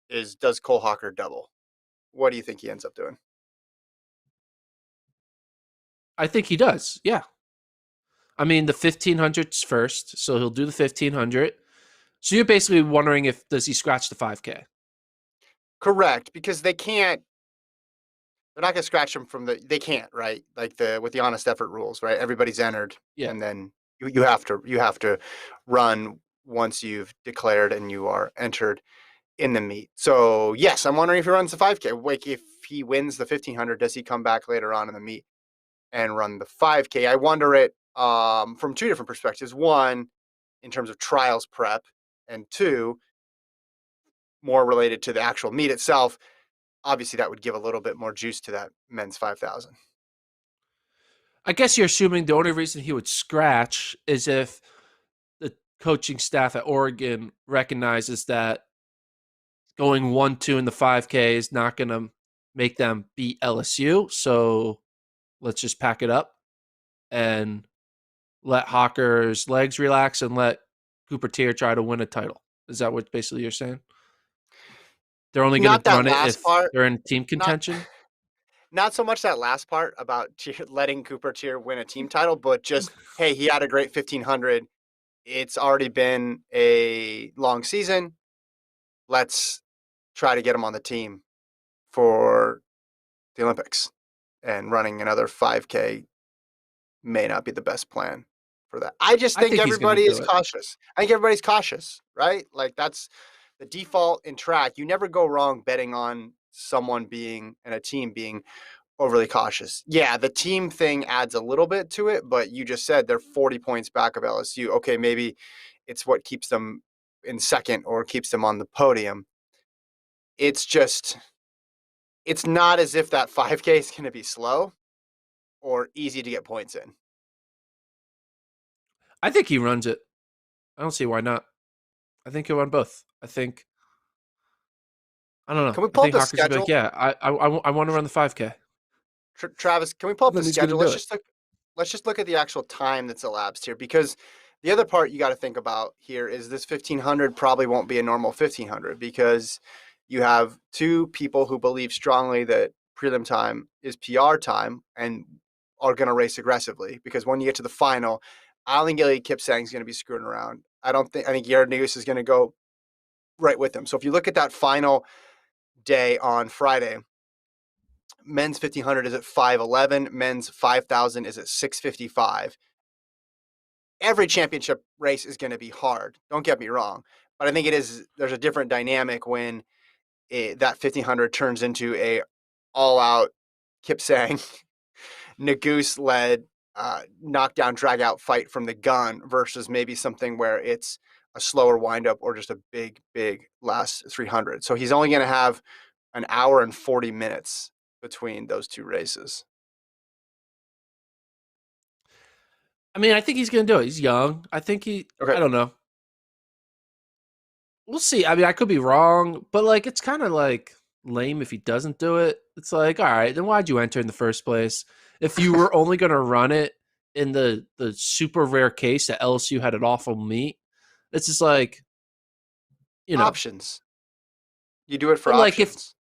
is, does Cole Hocker double? What do you think he ends up doing? I think he does. Yeah. I mean, the 1500's first, so he'll do the 1500. So you're basically wondering if does he scratch the 5K? Correct, because they can't. They're not going to scratch him from the. They can't, right? Like with the honest effort rules, right? Everybody's entered, Yeah. and then you have to run once you've declared and you are entered in the meet. So yes, I'm wondering if he runs the 5K. Like if he wins the 1500, does he come back later on in the meet and run the 5K? I wonder it from two different perspectives. One, in terms of trials prep, and two, more related to the actual meet itself. Obviously, that would give a little bit more juice to that men's 5,000. I guess you're assuming the only reason he would scratch is if the coaching staff at Oregon recognizes that going 1-2 in the 5K is not going to make them beat LSU. So let's just pack it up and let Hocker's legs relax and let Cooper Tier try to win a title. Is that what basically you're saying? They're only going Not to that run it last if part. they're in team Not contention? not so much that last part about letting Cooper Tier win a team title, but just hey, he had a great 1500. It's already been a long season. Let's try to get him on the team for the Olympics. And running another 5K may not be the best plan for that. I just I think think he's going to everybody do is it. cautious. I think everybody's cautious, right? Like that's the default in track. You never go wrong betting on someone being and a team being overly cautious. Yeah, the team thing adds a little bit to it, but you just said they're 40 points back of LSU. Okay, maybe it's what keeps them in second or keeps them on the podium. It's just, it's not as if that 5K is going to be slow or easy to get points in. I think he runs it. I don't see why not. I think he'll run both. I don't know. Can we I pull up think the Hawkers will be like, schedule? yeah, I want to run the 5K. Travis, can we pull up the Then he's going to schedule? do it. Let's just look at the actual time that's elapsed here, because the other part you got to think about here is this 1500 probably won't be a normal 1500 because you have two people who believe strongly that prelim time is PR time and are going to race aggressively, because when you get to the final, I don't think Elliot Kipsang is going to be screwing around. I think Jared Negus is going to go right with him. So if you look at that final day on Friday, men's 1500 is at 5:11, men's 5000 is at 6:55. Every championship race is going to be hard. Don't get me wrong, but I think there's a different dynamic when that 1500 turns into a all-out Kipsang Nagoose led knockdown drag out fight from the gun versus maybe something where it's a slower windup or just a big last 300. So he's only going to have an hour and 40 minutes between those two races. I mean, I think he's going to do it. He's young. Okay. I don't know. We'll see. I mean, I could be wrong, but like, it's kind of like lame if he doesn't do it. It's like, all right, then why'd you enter in the first place? If you were only going to run it in the super rare case that LSU had an awful meet, it's just like, you know, Options. You do it for but like if, options.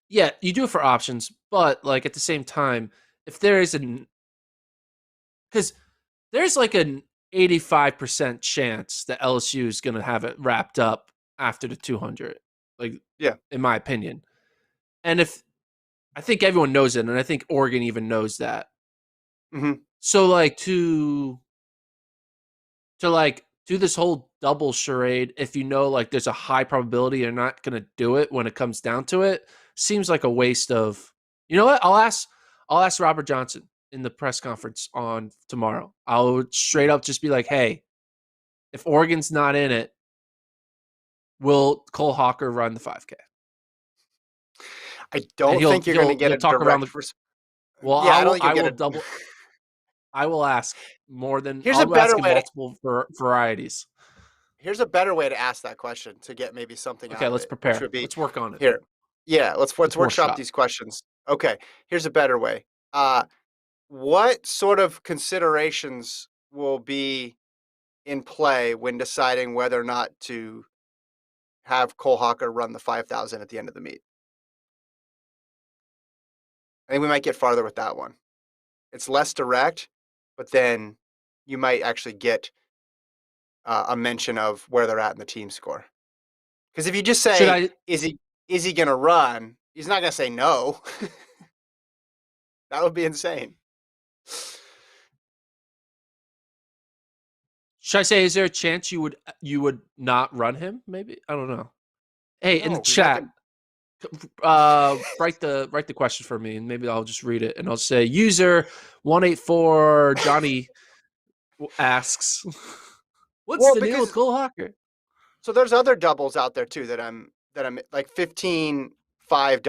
yeah, you do it for options, but like at the same time, if there is because there's like an 85% chance that LSU is going to have it wrapped up after the 200, like, Yeah. in my opinion. And if I think everyone knows it, and I think Oregon even knows that. Mm-hmm. So like to like do this whole double charade, if you know like there's a high probability you're not gonna do it when it comes down to it, seems like a waste of. You know what? I'll ask Robert Johnson in the press conference on tomorrow. I'll straight up just be like, hey, if Oregon's not in it, will Cole Hocker run the 5K? I And don't he'll think you're going to he'll get he'll a talk around direct. the. Well, Yeah, I don't think I you'll get will a. double. I will ask more than Here's a I'll ask better in way to. multiple varieties. Here's a better way to ask that question to get maybe something Okay, out of let's it, which prepare. would be Let's work on it. here. Yeah, let's Let's workshop workshop. these questions. Okay, here's a better way. Uh, what sort of considerations will be in play when deciding whether or not to have Cole Hocker run the 5,000 at the end of the meet. I think we might get farther with that one. It's less direct, but then you might actually get a mention of where they're at in the team score. Because if you just Should say, I is he going to run? He's not going to say no. That would be insane. say is there a chance you would not run him? Maybe I don't know. Hey, in the No, he's not chat, going. write the question for me, and maybe I'll just read it, and I'll say user 184 Johnny asks, "What's Well, the deal with because Cole Hocker?" so there's other doubles out there too that I'm like 15-5